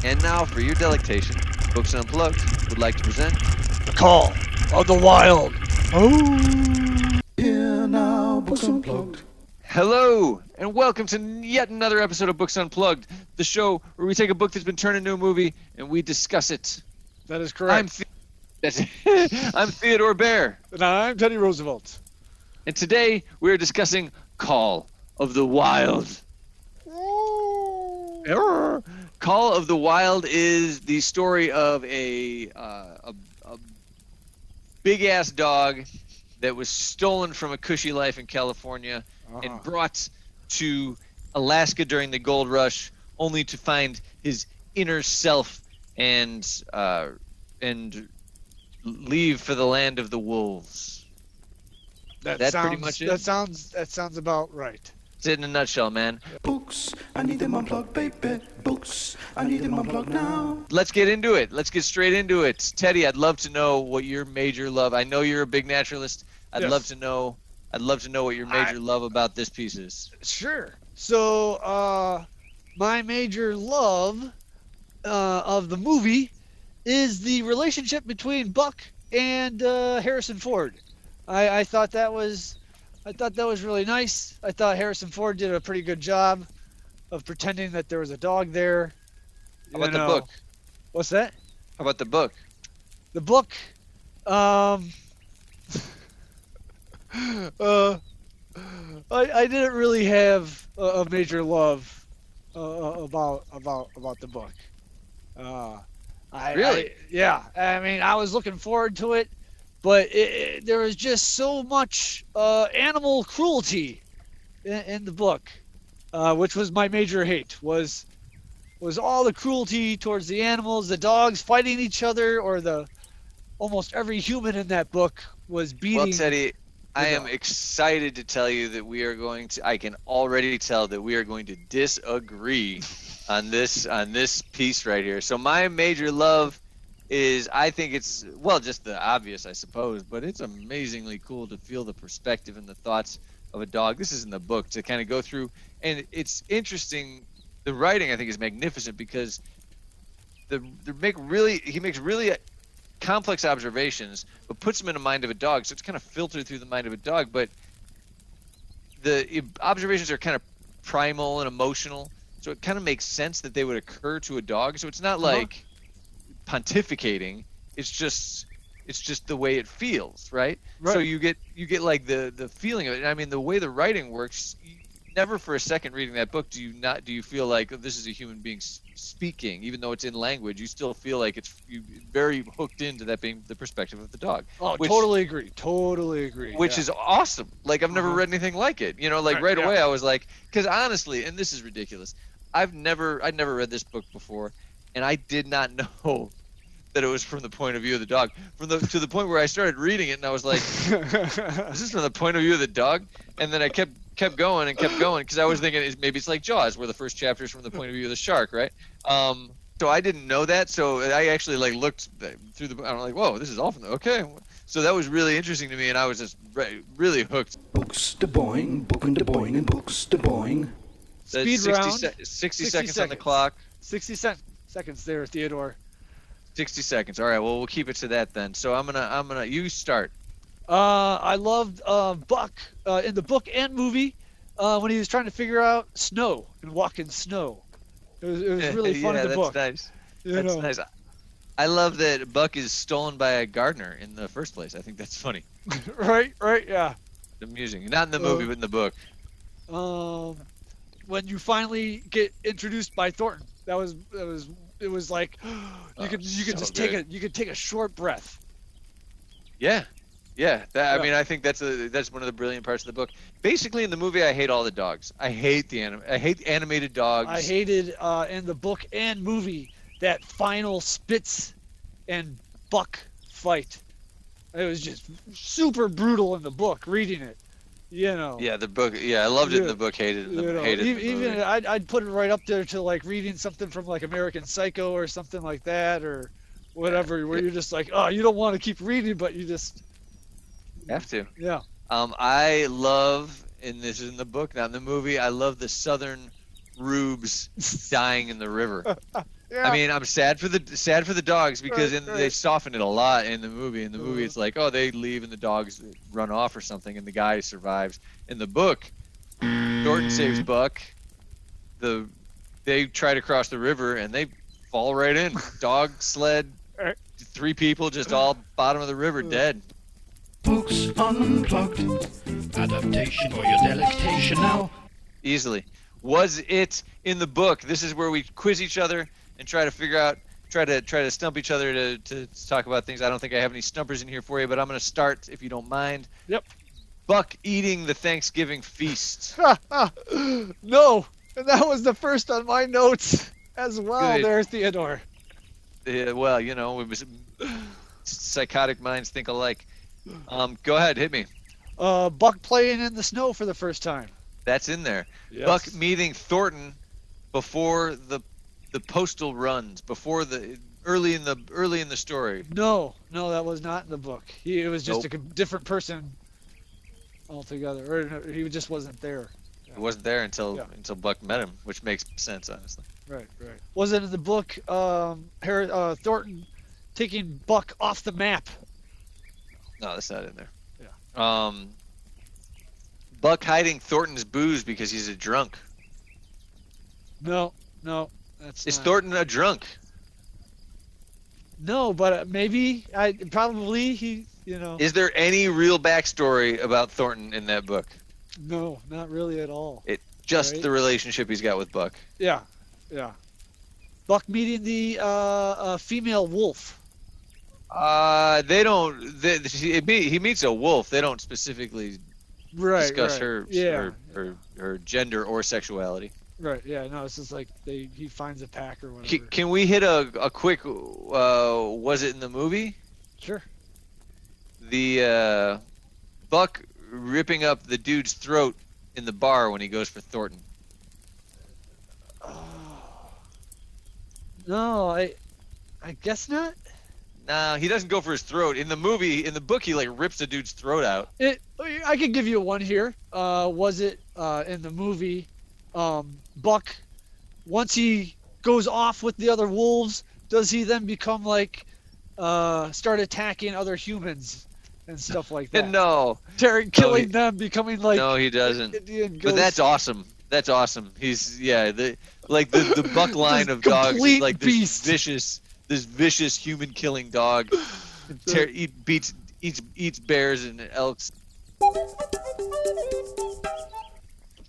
And now, for your delectation, Books Unplugged would like to present The Call of the Wild. Here now, Books Unplugged. Hello, and welcome to yet another episode of Books Unplugged, the show where we take a book that's been turned into a movie and we discuss it. That is correct. I'm Theodore Bear. And I'm Teddy Roosevelt. And today we are discussing Call of the Wild. Call of the Wild is the story of a big-ass dog that was stolen from a cushy life in California and brought to Alaska during the gold rush, only to find his inner self and leave for the land of the wolves. That's pretty much it. That sounds about right. It's it in a nutshell, man. Books, I need them unplugged, baby. Books, I need them unplugged now. Let's get into it. Let's get straight into it. Teddy, I'd love to know what your major love. I know you're a big naturalist. I'd love to know what your major love about this piece is. Sure. So, my major love of the movie is the relationship between Buck and Harrison Ford. I thought that was really nice. I thought Harrison Ford did a pretty good job of pretending that there was a dog there. How about the book? What's that? How about the book? The book, I didn't really have a major love about the book. Really? Yeah. I mean, I was looking forward to it, but there was just so much animal cruelty in the book, which was my major hate. Was all the cruelty towards the animals, the dogs fighting each other, or almost every human in that book was beating. Well, Teddy, I am excited to tell you that I can already tell that we are going to disagree on this piece right here. So my major love is, I think it's, well, just the obvious, I suppose, but it's amazingly cool to feel the perspective and the thoughts of a dog. This is in the book, to kind of go through, and it's interesting. The writing, I think, is magnificent because he makes really complex observations, but puts them in the mind of a dog. So it's kind of filtered through the mind of a dog, but the observations are kind of primal and emotional. So it kind of makes sense that they would occur to a dog. So it's not like pontificating. It's just the way it feels, right? So you get like the feeling of it. I mean, the way the writing works, never for a second reading that book do you feel like this is a human being speaking, even though it's in language. You still feel like you very hooked into that being the perspective of the dog. Totally agree. Which is awesome. Like, I've never read anything like it. Right away I was like, because honestly, and this is ridiculous, I'd never read this book before, and I did not know that it was from the point of view of the dog. To the point where I started reading it, and I was like, is this from the point of view of the dog? And then I kept going because I was thinking maybe it's like Jaws, where the first chapter is from the point of view of the shark, right? So I didn't know that, so I actually looked through the book. I'm like, whoa, this is all from okay. So that was really interesting to me, and I was just really hooked. Books de boing, booking de boing, and books de boing. Speed round. 60 seconds on the clock. 60 seconds there, Theodore. 60 seconds. All right. Well, we'll keep it to that then. So I'm gonna. You start. I loved Buck in the book and movie when he was trying to figure out snow and walk in snow. It was really fun in the book. That's nice. I love that Buck is stolen by a gardener in the first place. I think that's funny. Right, yeah. Amusing. Not in the movie, but in the book. When you finally get introduced by Thornton, it was like you could just take a short breath. Yeah. I mean, I think that's one of the brilliant parts of the book. Basically, in the movie, I hate all the dogs. I hate animated dogs. I hated in the book and movie that final Spitz and Buck fight. It was just super brutal in the book. Reading it, Yeah, the book. Yeah, I loved it in the book. Hated it. Even I'd put it right up there to like reading something from like American Psycho or something like that, or whatever, where you're just like, oh, you don't want to keep reading, but you just have to. Yeah. I love, and this is in the book, not in the movie, I love the southern rubes dying in the river. Yeah. I mean, I'm sad for the dogs because Right, they right. soften it a lot in the movie. In the movie, it's like, oh, they leave and the dogs run off or something, and the guy survives. In the book, Thornton saves Buck. They try to cross the river and they fall right in. Dog sled, 3 people just all bottom of the river dead. Books Unplugged. Adaptation for your delectation now. Easily. Was it in the book? This is where we quiz each other and try to stump each other to talk about things. I don't think I have any stumpers in here for you, but I'm going to start if you don't mind. Yep. Buck eating the Thanksgiving feast. No, and that was the first on my notes as well. Good. There's Theodore. Well, it was psychotic minds think alike. Go ahead, hit me. Buck playing in the snow for the first time. That's in there. Yes. Buck meeting Thornton before the postal runs, before the early in the story. No, that was not in the book. It was just Nope. a different person altogether, or he just wasn't there. It wasn't there until Buck met him, which makes sense, honestly. Right. Was it in the book? Thornton taking Buck off the map. No, that's not in there. Yeah. Buck hiding Thornton's booze because he's a drunk. No, that's Is not. Thornton a drunk? No, but maybe he. Is there any real backstory about Thornton in that book? No, not really at all. Just Right. the relationship he's got with Buck. Yeah. Buck meeting the female wolf. They don't. He meets a wolf. They don't specifically discuss her gender or sexuality. Right. Yeah. No, it's just like he finds a pack or whatever. Can we hit a quick? Was it in the movie? Sure. The Buck ripping up the dude's throat in the bar when he goes for Thornton. No, I guess not. Nah, he doesn't go for his throat. In the movie, in the book, he like rips the dude's throat out. I could give you one here. Was it in the movie? Buck, once he goes off with the other wolves, does he then become like start attacking other humans and stuff like that? No. Killing them, becoming like No, he doesn't. Indian But that's awesome. That's awesome. He's the Buck line of dogs is like beast. this vicious human killing dog. Eats bears and elks.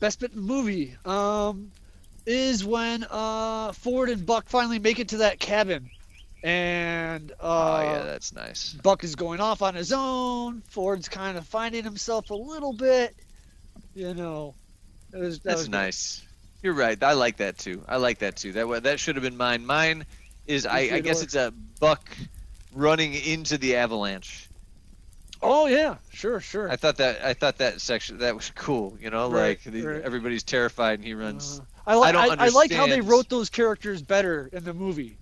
Best bit in the movie is when Ford and Buck finally make it to that cabin, and that's nice. Buck is going off on his own. Ford's kind of finding himself a little bit. That's nice. You're right. I like that too. That should have been mine. Mine is I guess it's a Buck running into the avalanche. Oh yeah, sure. I thought that section that was cool. Right. Everybody's terrified and he runs. I like how they understand. wrote those characters better in the movie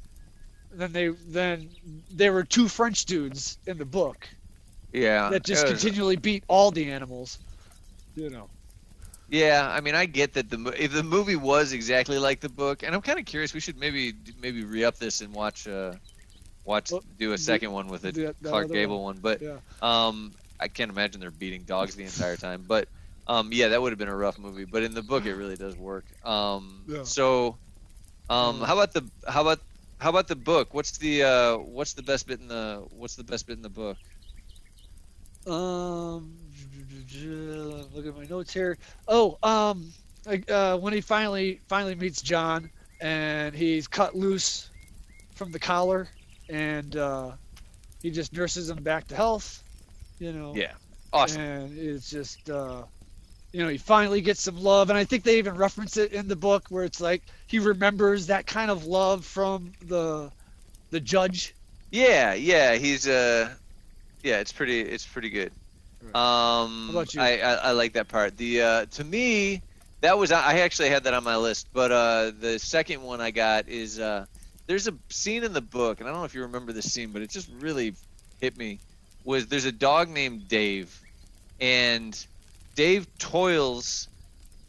than they were two French dudes in the book Yeah. that just continually beat all the animals. Yeah, I mean, I get that if the movie was exactly like the book, and I'm kind of curious, we should maybe re-up this and do a second one with it, Clark Gable one. But Yeah. I can't imagine they're beating dogs the entire time. But yeah, that would have been a rough movie. But in the book, it really does work. So, how about the book? What's the best bit in the book? Look at my notes here. When he finally meets John, and he's cut loose from the collar, and he just nurses him back to health. Yeah, awesome. And it's just he finally gets some love, and I think they even reference it in the book where it's like he remembers that kind of love from the judge. Yeah, he's it's pretty good. Right. How about you? I like that part. To me, that was I actually had that on my list, but the second one I got is there's a scene in the book, and I don't know if you remember this scene, but it just really hit me. There's a dog named Dave, and Dave toils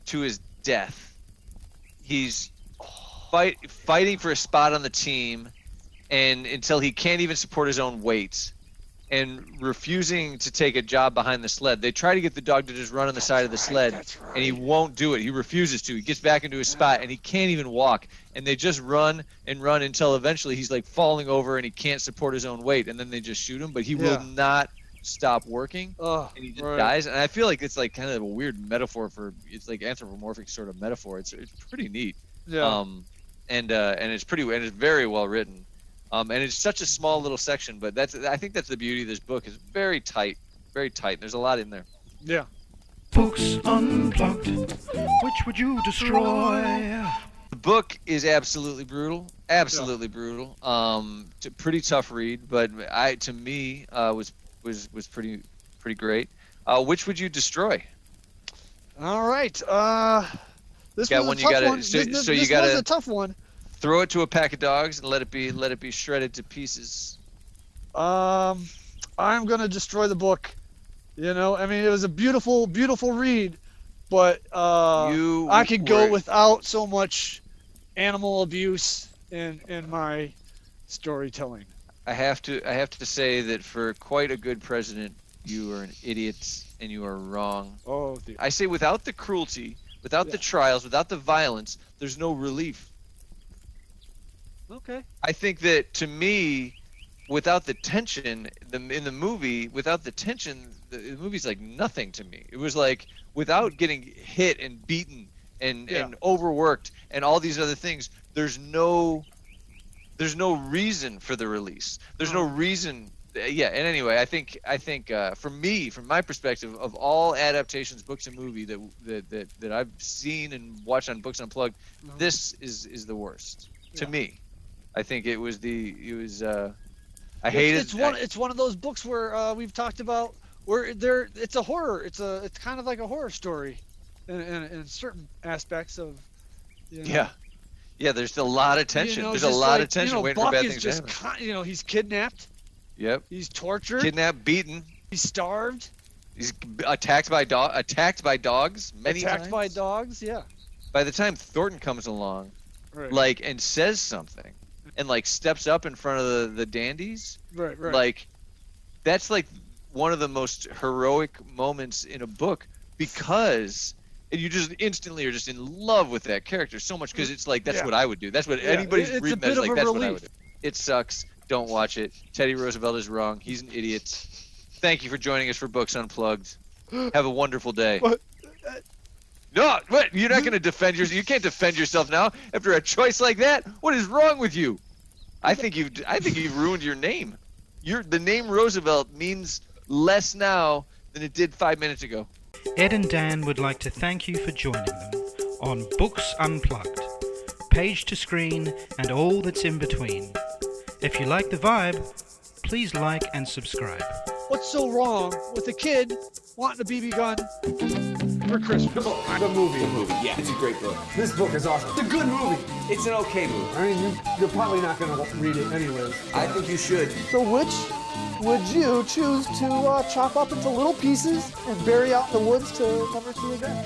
to his death. He's fighting for a spot on the team, and until he can't even support his own weight, and refusing to take a job behind the sled. They try to get the dog to just run on the side of the sled, and he won't do it. He refuses to. He gets back into his spot, and he can't even walk. And they just run and run until eventually he's like falling over, and he can't support his own weight. And then they just shoot him, but he will not stop working, and he just dies. And I feel like it's like kind of a weird metaphor for, it's like anthropomorphic sort of metaphor. It's pretty neat. Yeah. And it's very well written. And it's such a small little section, but I think that's the beauty of this book. It's very tight. There's a lot in there. Yeah. Books Unplugged. Which would you destroy? The book is absolutely brutal. Brutal. Pretty tough read, but to me was pretty great. Which would you destroy? All right. This got was one a you tough gotta one. so This you was gotta a tough one. throw it to a pack of dogs and let it be shredded to pieces. I'm gonna destroy the book. You know, I mean, it was a beautiful, beautiful read, but I could go without so much animal abuse in my storytelling. I have to say that for quite a good president, you are an idiot and you are wrong. Oh, I say without the cruelty, without the trials, without the violence, there's no relief. Okay. I think that, to me, without the tension in the movie, the movie's like nothing to me. It was like, without getting hit and beaten and overworked and all these other things, there's no reason for the release. There's no reason. Yeah. And anyway, I think for me, from my perspective, of all adaptations, books and movie that I've seen and watched on Books Unplugged, this is the worst to me. I think I hate it. It's one of those books where we've talked about where it's a horror. It's kind of like a horror story, in certain aspects of. You know. Yeah. There's a lot of tension. There's a lot of tension waiting Buck for bad is things to happen. He's kidnapped. Yep. He's tortured. Kidnapped, beaten. He's starved. He's attacked by dogs many times. Attacked by dogs. Yeah. By the time Thornton comes along, and says something, and steps up in front of the dandies, right. That's one of the most heroic moments in a book, because you just instantly are just in love with that character so much, because it's that's what I would do. That's what anybody's reading that is like. That's what I would do. It sucks. Don't watch it. Teddy Roosevelt is wrong. He's an idiot. Thank you for joining us for Books Unplugged. Have a wonderful day. What? No, what? You're not going to defend yourself. You can't defend yourself now after a choice like that. What is wrong with you? I think you've ruined your name. The name Roosevelt means less now than it did 5 minutes ago. Ed and Dan would like to thank you for joining them on Books Unplugged, page to screen and all that's in between. If you like the vibe, please like and subscribe. What's so wrong with a kid wanting a BB gun for Christmas? The movie, yeah, it's a great book. This book is awesome. It's a good movie. It's an okay movie. I mean, you're probably not going to read it anyways. I think you should. So which would you choose to chop up into little pieces and bury out in the woods to never see again?